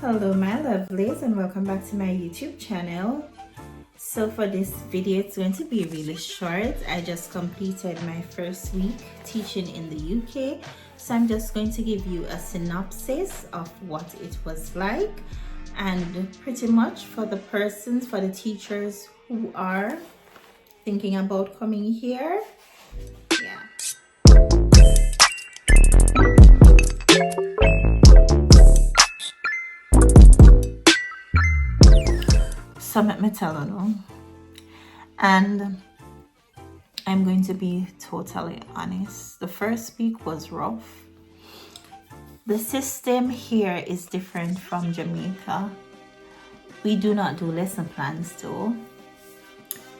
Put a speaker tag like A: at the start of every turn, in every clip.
A: Hello my lovelies, and welcome back to my YouTube channel. So for this video, it's going to be really short. I just completed my first week teaching in the UK, so I'm just going to give you a synopsis of what it was like, and pretty much for the teachers who are thinking about coming here. Yeah. So let me tell you, and I'm going to be totally honest. The first week was rough. The system here is different from Jamaica. We do not do lesson plans though.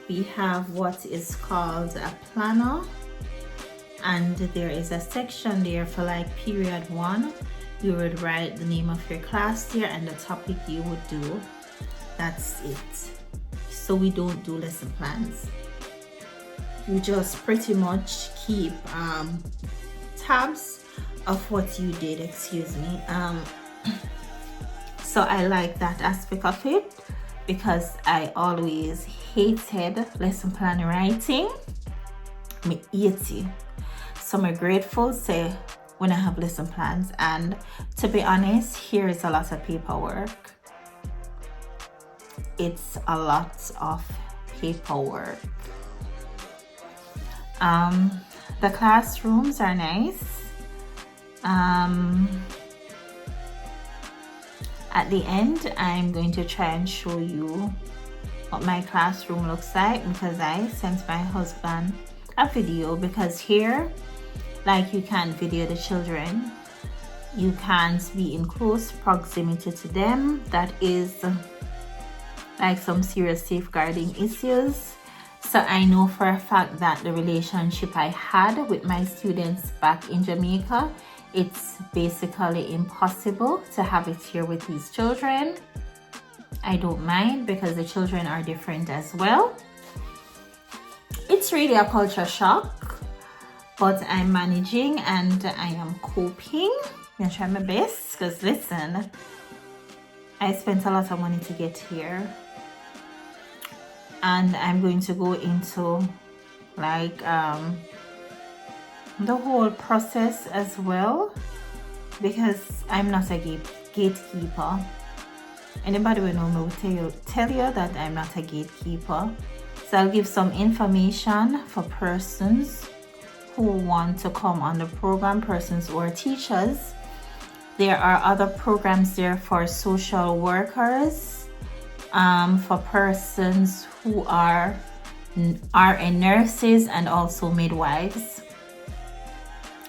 A: We have what is called a planner, and there is a section there for like period 1. You would write the name of your class there and the topic you would do. That's it. So we don't do lesson plans. You just pretty much keep tabs of what you did, excuse me. So I like that aspect of it because I always hated lesson plan writing. Me hate it. So I'm grateful say when I have lesson plans, and to be honest, here is a lot of paperwork. It's a lot of paperwork. The classrooms are nice. At the end, I'm going to try and show you what my classroom looks like because I sent my husband a video, because here, like, you can't video the children. You can't be in close proximity to them. That is like some serious safeguarding issues. So I know for a fact that the relationship I had with my students back in Jamaica, it's basically impossible to have it here with these children. I don't mind because the children are different as well. It's really a culture shock, but I'm managing and I am coping. I'm trying my best because listen, I spent a lot of money to get here, and I'm going to go into like the whole process as well, because I'm not a gatekeeper. Anybody will know me will tell you that I'm not a gatekeeper. So I'll give some information for persons who want to come on the program, persons who are teachers. There are other programs there for social workers, for persons who are RN nurses and also midwives.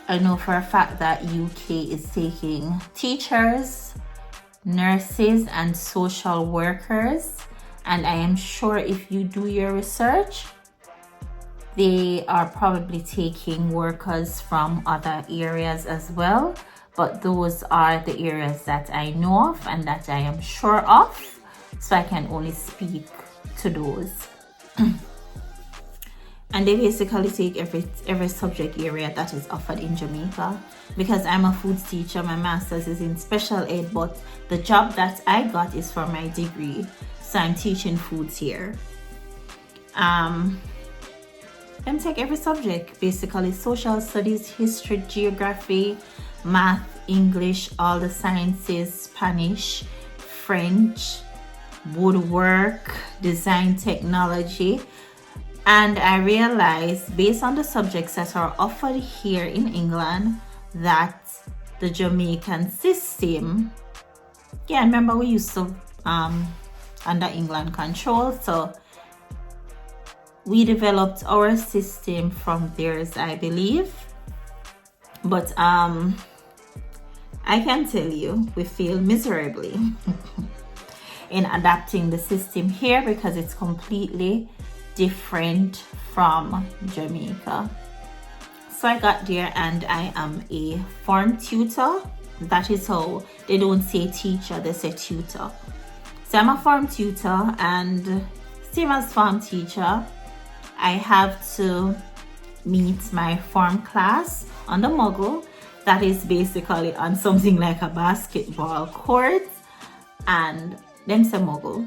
A: I know for a fact that UK is taking teachers, nurses, and social workers, and I am sure if you do your research, they are probably taking workers from other areas as well. But those are the areas that I know of and that I am sure of, so I can only speak to those. And they basically take every subject area that is offered in Jamaica. Because I'm a food teacher, my master's is in special ed, but the job that I got is for my degree, so I'm teaching foods here. Them take every subject, basically social studies, history, geography, math, English, all the sciences, Spanish, French, woodwork, design, technology. And I realized, based on the subjects that are offered here in England, that the Jamaican system, yeah, remember we used to under England control, so we developed our system from theirs, I believe. But I can tell you, we fail miserably in adapting the system here because it's completely different from Jamaica. So I got there and I am a form tutor. That is how they don't say teacher, they say tutor. So I'm a form tutor, and same as form teacher, I have to meet my form class on the Muggle. That is basically on something like a basketball court. and them's a muggle.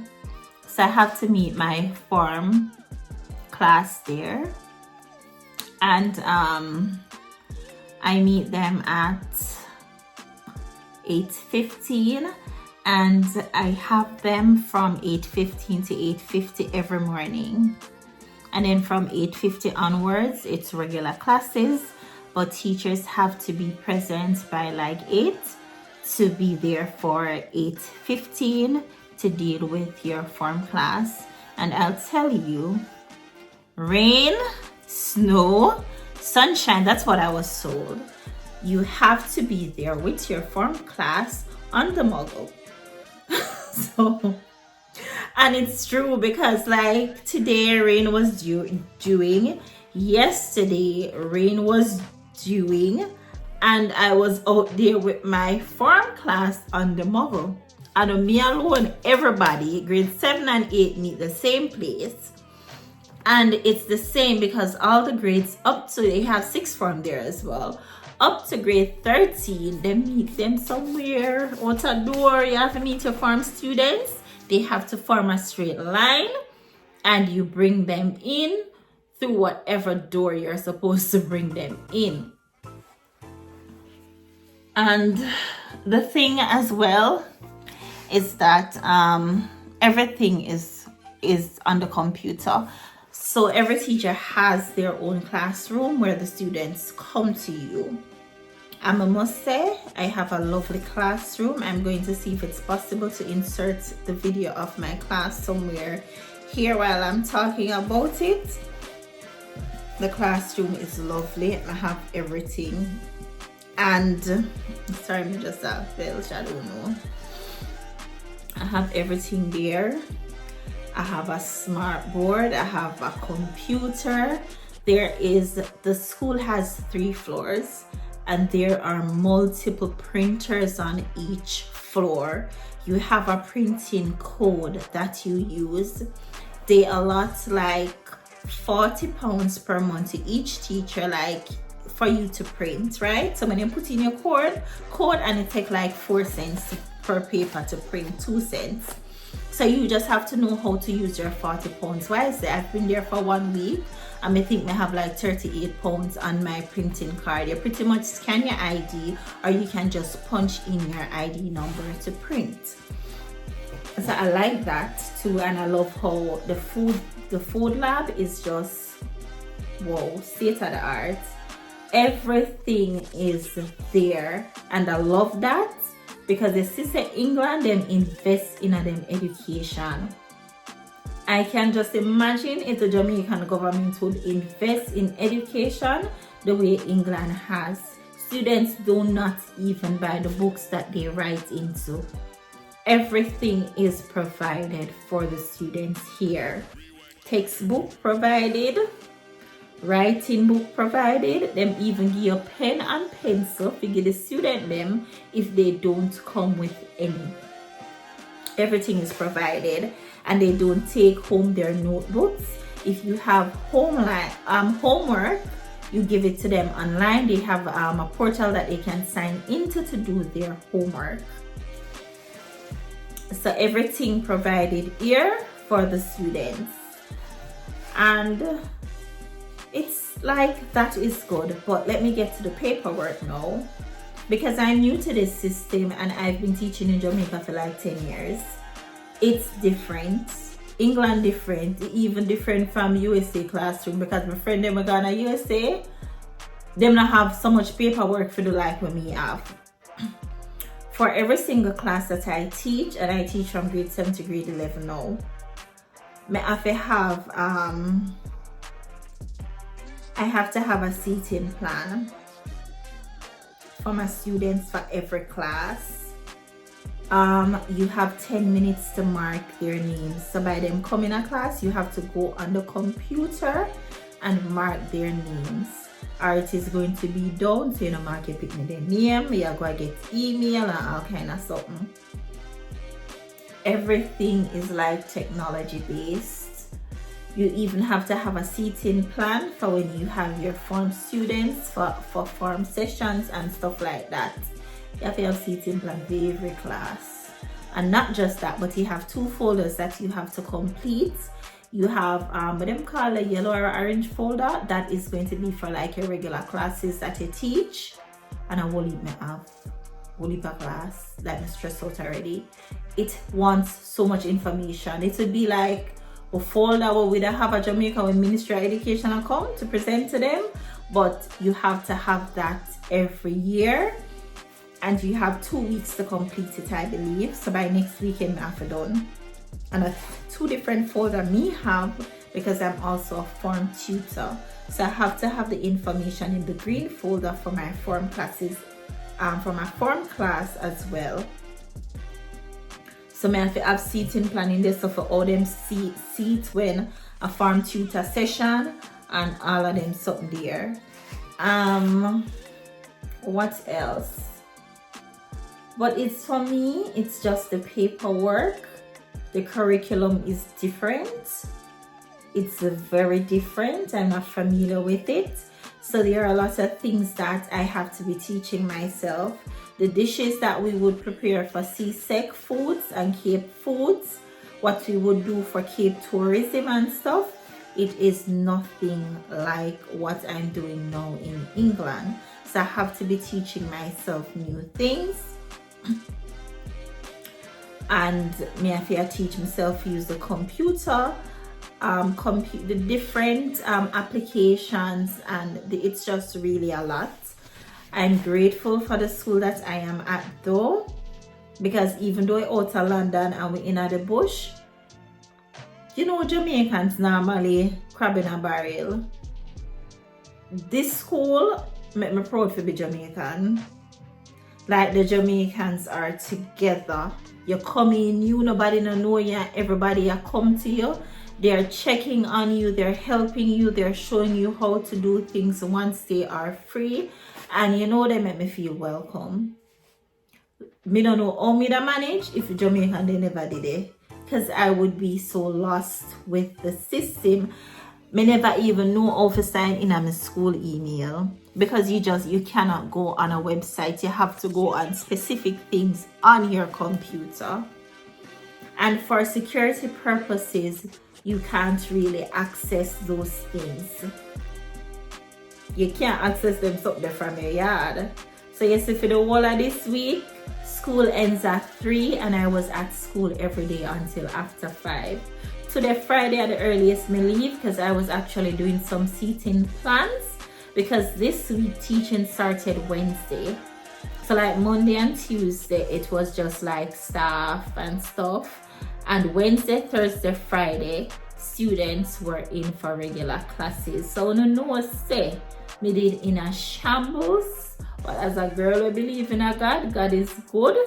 A: So I have to meet my form class there, and I meet them at 8:15, and I have them from 8:15 to 8:50 every morning. And then from 8:50 onwards, it's regular classes, but teachers have to be present by like 8 to be there for 8:15 to deal with your form class. And I'll tell you, rain, snow, sunshine, that's what I was told. You have to be there with your form class on the muggle. So, and it's true, because like today rain was dewing, yesterday rain was dewing, and I was out there with my form class on the muggle. And me alone, everybody, grade 7 and 8 meet the same place. And it's the same because all the grades up to, they have 6th form there as well. Up to grade 13, they meet them somewhere out a door. You have to meet your form students. They have to form a straight line, and you bring them in through whatever door you're supposed to bring them in. And the thing as well is that everything is on the computer. So every teacher has their own classroom where the students come to you. I must say, I have a lovely classroom. I'm going to see if it's possible to insert the video of my class somewhere here while I'm talking about it. The classroom is lovely. I have everything. And sorry, me just belch, I don't know. I have everything there. I have a smart board. I have a computer. The school has 3 floors, and there are multiple printers on each floor. You have a printing code that you use. They allot like £40 per month to each teacher, like for you to print, right? So when you put in your code and it takes like 4 cents per paper to print, 2 cents. So you just have to know how to use your £40. Why is that? I've been there for 1 week, and I think I have like £38 on my printing card. You pretty much scan your ID, or you can just punch in your ID number to print. So I like that too, and I love how the food lab is just wow, state of the art. Everything is there, and I love that. Because the sister England, them invest in them education. I can just imagine if the Jamaican government would invest in education the way England has. Students do not even buy the books that they write into. Everything is provided for the students here. Textbook provided, writing book provided, them even give you a pen and pencil to give the student them if they don't come with any. Everything is provided, and they don't take home their notebooks. If you have homework, you give it to them online. They have a portal that they can sign into to do their homework. So everything provided here for the students, and it's like that is good. But let me get to the paperwork now, because I'm new to this system and I've been teaching in Jamaica for like 10 years. It's different. England different, even different from USA classroom, because my friend them are gonna USA, them not have so much paperwork for the like what me have. For every single class that I teach, and I teach from grade 7 to grade 11 now, I have to have a seating plan for my students for every class. You have 10 minutes to mark their names. So by them coming to class, you have to go on the computer and mark their names. Or it is going to be done, so you know, mark your picking their name, you're going to get email and all kind of something. Everything is like technology based. You even have to have a seating plan for when you have your form students for form sessions and stuff like that. You have to have seating plan for every class. And not just that, but you have 2 folders that you have to complete. You have what them call a yellow or orange folder that is going to be for like your regular classes that you teach, and a whole heap me have whole heap of class that I'm stressed out already. It wants so much information. It would be like a folder where we don't have a Jamaica with Ministry of Education and come to present to them, but you have to have that every year, and you have 2 weeks to complete it, I believe. So by next weekend I'll have done. And a 2 different folder me have, because I'm also a form tutor, so I have to have the information in the green folder for my form classes, for my form class as well. So I have to have seating planning this, so for all them seats when a form tutor session and all of them something there. What else? But it's, for me, it's just the paperwork. The curriculum is different. It's very different. I'm not familiar with it. So there are a lot of things that I have to be teaching myself. The dishes that we would prepare for CSEC foods and Cape foods, what we would do for Cape tourism and stuff, it is nothing like what I'm doing now in England. So I have to be teaching myself new things. And me have to teach myself to use the computer, the different applications, and it's just really a lot. I'm grateful for the school that I am at though, because even though we're out of London and we're in the bush, you know, Jamaicans normally crab in a barrel. This school make me proud to be Jamaican. Like, the Jamaicans are together. You come in, you nobody no know you, everybody come to you. They're checking on you, they're helping you, they're showing you how to do things once they are free. And you know, they make me feel welcome. Me don't know how me to manage if Jamaican they never did it, because I would be so lost with the system. Me never even know how to sign in on my school email, because you cannot go on a website. You have to go on specific things on your computer, and for security purposes you can't really access those things. You can't access them something from your yard. So yes, for the whole of this week, school ends at 3 and I was at school every day until after 5. Today, Friday at the earliest, me leave because I was actually doing some seating plans, because this week teaching started Wednesday. So like Monday and Tuesday, it was just like staff and stuff. And Wednesday, Thursday, Friday, students were in for regular classes. So no know say me did in a shambles. But as a girl I believe in a God, God is good.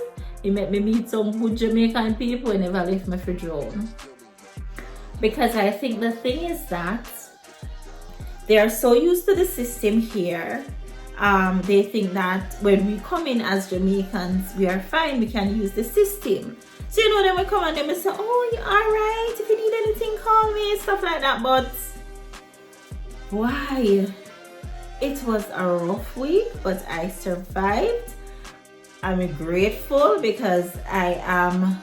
A: He made me meet some good Jamaican people and never left me for drown. Because I think the thing is that they are so used to the system here. They think that when we come in as Jamaicans, we are fine, we can use the system. So you know, then we come and they say, oh, you're alright, if you need anything, call me, stuff like that. But why? It was a rough week, but I survived. I'm grateful because I am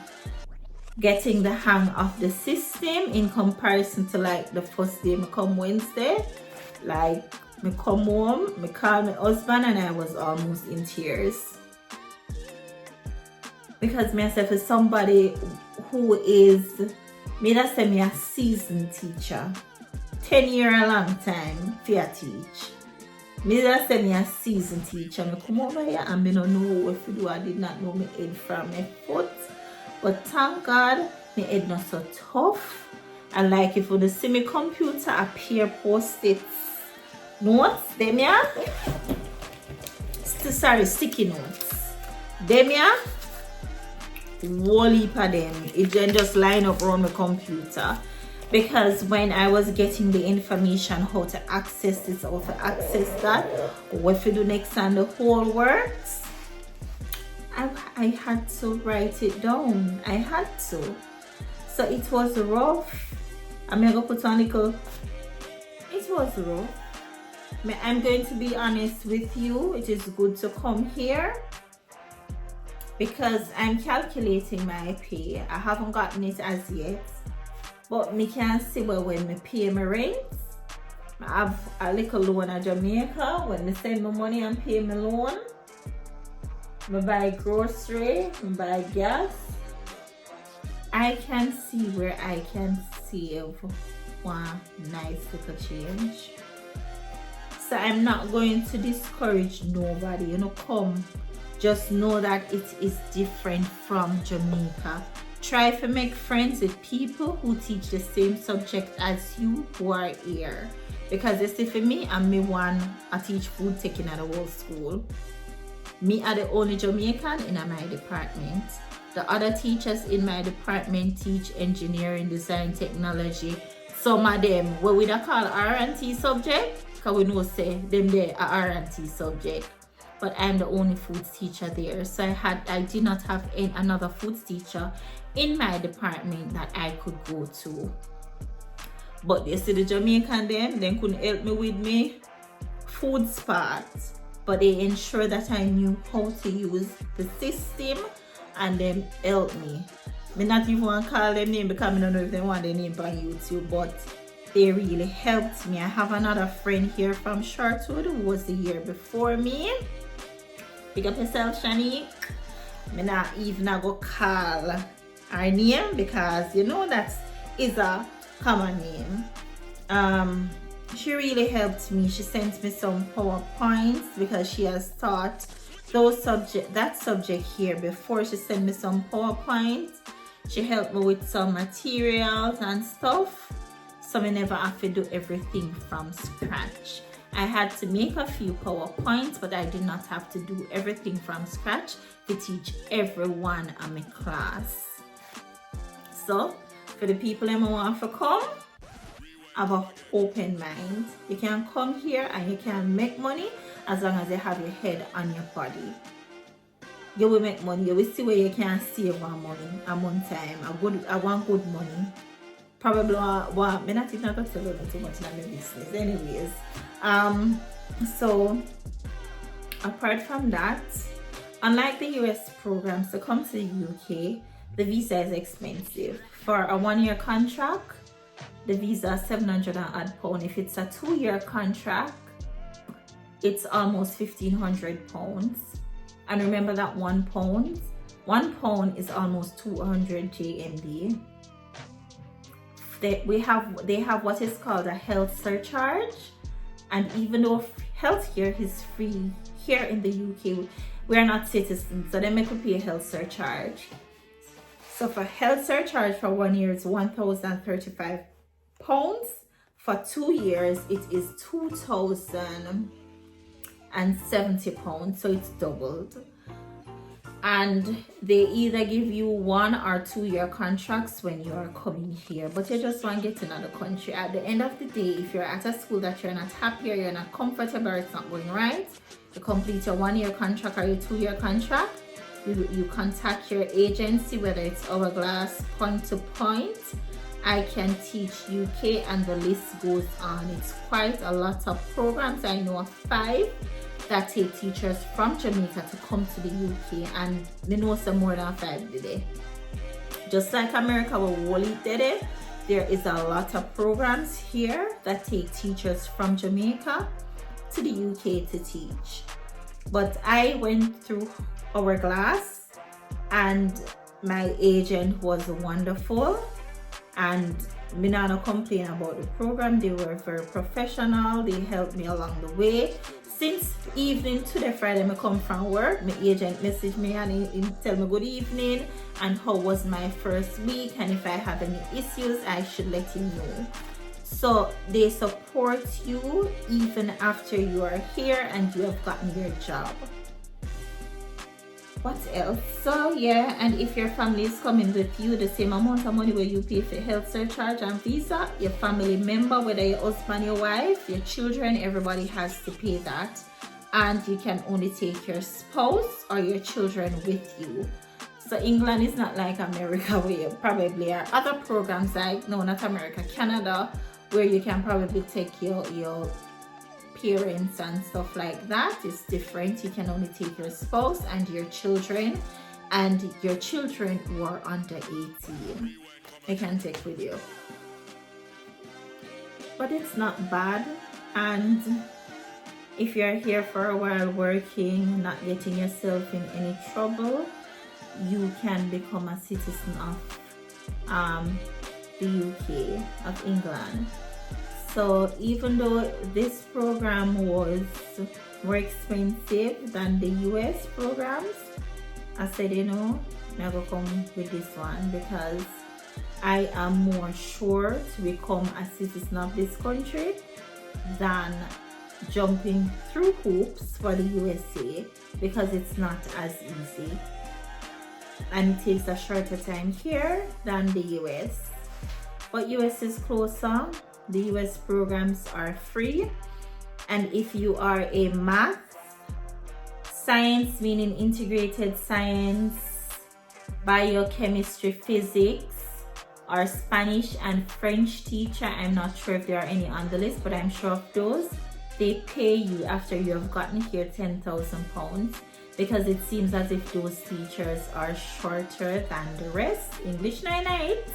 A: getting the hang of the system in comparison to like the first day I come Wednesday. Like, I come home, I call my husband and I was almost in tears. Because myself is somebody who is, me not say me a seasoned teacher. 10 years a long time for a teach. Me not say me a seasoned teacher. I come over here and me don't know what to do. I did not know my head from my foot. But thank God, my head not so tough. And like if you see my computer appear post-it notes, them yeah. Sticky notes. Them yeah. Whole heap of them. It just line up around my computer. Because when I was getting the information how to access this, how to access that, what to do next and the whole works, I had to write it down. I had to. So it was rough. I'm gonna put on a little. It was rough. I'm going to be honest with you. It is good to come here because I'm calculating my pay. I haven't gotten it as yet, but me can see well when me pay my rent. I have a little loan at Jamaica. When me send my money and pay my loan, me buy grocery, me buy gas. I can see where I can save one nice little change. So I'm not going to discourage nobody, you know, come. Just know that it is different from Jamaica. Try to make friends with people who teach the same subject as you who are here. Because you see, for me, I'm me one, I teach food taking at the whole school. Me are the only Jamaican in my department. The other teachers in my department teach engineering, design, technology. Some of them, what we call R&T subject, because we know say them there are R&T subject. But I'm the only foods teacher there. So I did not have another foods teacher in my department that I could go to. But you see, the Jamaican them couldn't help me with me foods part. But they ensured that I knew how to use the system and them help me. Me not even want to call them name because I don't know if they want their name on YouTube, but they really helped me. I have another friend here from Shortwood who was the year before me. Pick up yourself, Shanique. Me not even go call her name because you know that is a common name. She really helped me. She sent me some PowerPoints because she has taught that subject here before. She sent me some PowerPoints. She helped me with some materials and stuff, so I never have to do everything from scratch. I had to make a few PowerPoints, but I did not have to do everything from scratch to teach everyone in my class. So for the people who want to come, have an open mind. You can come here and you can make money as long as you have your head on your body. You will make money. You will see where you can save on money at one time. I want good money. Probably me not even going to tell you too much in my business. Anyways, so apart from that, unlike the US programs, to come to the UK, the visa is expensive. For a 1-year contract, the visa is £700 and odd. If it's a 2-year contract, it's almost £1,500. And remember that £1 is almost 200 JMD. They have what is called a health surcharge, and even though healthcare is free here in the UK, we are not citizens, so they make us pay a health surcharge. So for health surcharge for 1 year, it's £1,035. For 2 years, it is £2,070, so it's doubled. And they either give you 1 or 2 year contracts when you are coming here, but you just want to get to another country. At the end of the day, if you're at a school that you're not happy or you're not comfortable or it's not going right, you complete your 1 year contract or your 2 year contract. You contact your agency, whether it's Hourglass, Point to Point, I Can Teach UK, and the list goes on. It's quite a lot of programs. I know of 5 that take teachers from Jamaica to come to the UK, and they know some more than 5 today. Just like America, where Wally did it, there is a lot of programs here that take teachers from Jamaica to the UK to teach. But I went through Hourglass, and my agent was wonderful, and me not complain about the program. They were very professional. They helped me along the way. Since evening today, Friday, I come from work, my agent messaged me and he tell me good evening and how was my first week, and if I have any issues, I should let him know. So they support you even after you are here and you have gotten your job. What else? So yeah, and if your family is coming with you, the same amount of money where you pay for health surcharge and visa, your family member, whether your husband, your wife, your children, everybody has to pay that. And you can only take your spouse or your children with you. So England is not like America, where you probably are other programs like, no, not America, Canada, where you can probably take your parents and stuff like that. It's different. You can only take your spouse and your children. and your children who are under 18, you can take with you. But it's not bad. And if you're here for a while working, not getting yourself in any trouble, you can become a citizen of the UK, of England. So even though this program was more expensive than the US programs, I said, you know, I'm gonna come with this one because I am more sure to become a citizen of this country than jumping through hoops for the USA, because it's not as easy and it takes a shorter time here than the US. But US is closer. The US programs are free, and if you are a math, science meaning integrated science, biochemistry, physics, or Spanish and French teacher, I'm not sure if there are any on the list, but I'm sure of those, they pay you after you have gotten here £10,000, because it seems as if those teachers are shorter than the rest. English 9/8,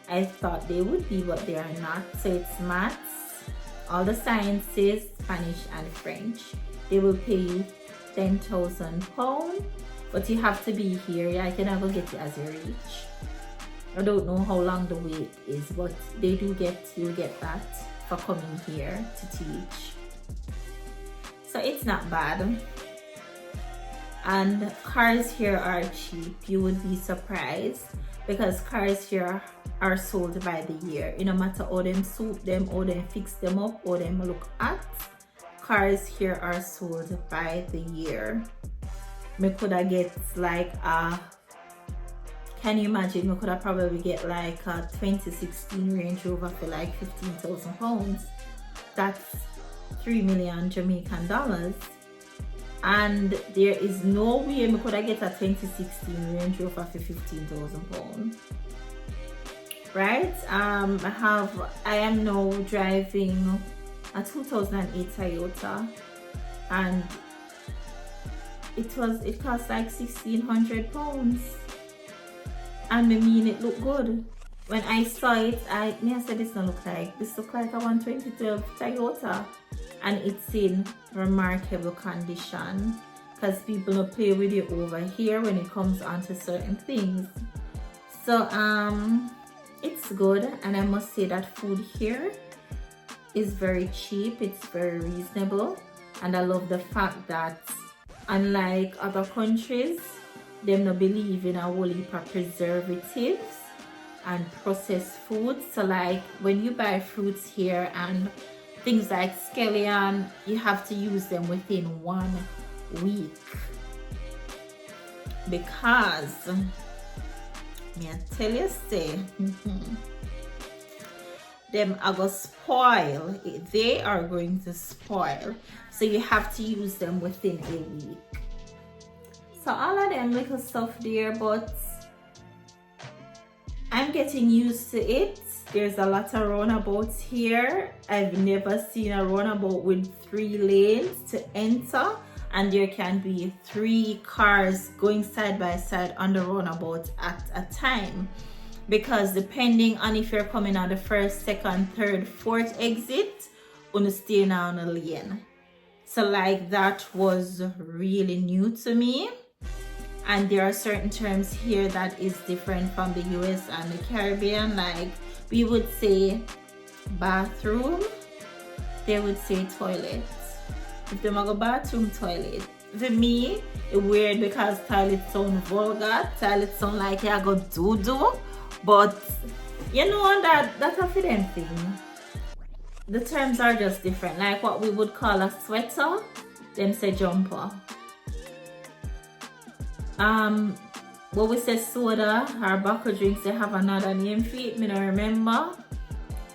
A: I thought they would be, but they are not. So it's maths, all the sciences, Spanish and French. They will pay you £10,000, but you have to be here. Yeah, I can never get it as you reach. I don't know how long the wait is, but they do you'll get that for coming here to teach. So it's not bad. And cars here are cheap. You would be surprised, because cars here are sold by the year. No matter how them soup them, or them fix them up, or them look at, cars here are sold by the year. Me coulda get like can you imagine, we could have probably get like a 2016 Range Rover for like £15,000. That's 3 million Jamaican dollars. And there is no way we could have get a 2016 Range Rover for £15,000. Right? I am now driving a 2008 Toyota, and it cost like £1,600. And I mean, it looked good. When I saw it, I said, this look like a 12012 Toyota, and it's in remarkable condition, because people don't play with it over here when it comes onto certain things. So it's good, and I must say that food here is very cheap. It's very reasonable, and I love the fact that unlike other countries, them no believe in a whole heap of preservatives and processed foods. So like when you buy fruits here and things like scallion, you have to use them within 1 week, because me I tell you say them are gonna spoil. They are going to spoil, so you have to use them within a week. So all of them little stuff there, but I'm getting used to it. There's a lot of roundabouts here. I've never seen a roundabout with 3 lanes to enter, and there can be 3 cars going side by side on the roundabout at a time, because depending on if you're coming on the 1st, 2nd, 3rd, 4th exit, you stay now on a lane. So like that was really new to me. And there are certain terms here that is different from the US and the Caribbean. Like we would say bathroom, they would say toilet. If they go bathroom, toilet. For me, it's weird because toilet sound vulgar. Toilet sound like I go doo-doo. But you know that's a for them thing. The terms are just different. Like what we would call a sweater, them say jumper. What we say soda or buckle drinks, they have another name for it, I don't remember.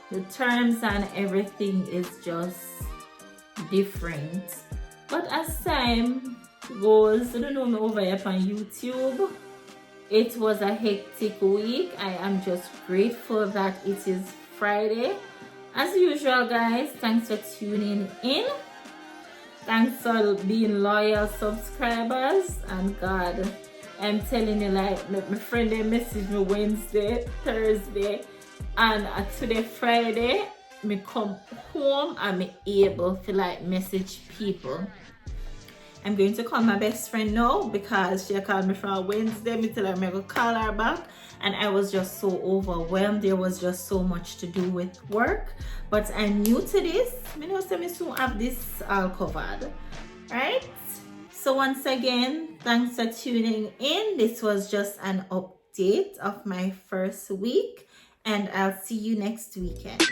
A: The terms and everything is just different. But as time goes, I don't know me over here on YouTube, it was a hectic week. I am just grateful that it is Friday. As usual, guys, thanks for tuning in. Thanks for being loyal subscribers, and God, I'm telling you, like, my friend they message me Wednesday, Thursday, and today Friday, me come home and me able to like message people. I'm going to call my best friend now because she called me from Wednesday. Me tell her I'm going to call her back, and I was just so overwhelmed. There was just so much to do with work, but I'm new to this. Me know say me soon have this all covered, right? So once again, thanks for tuning in. This was just an update of my first week, and I'll see you next weekend.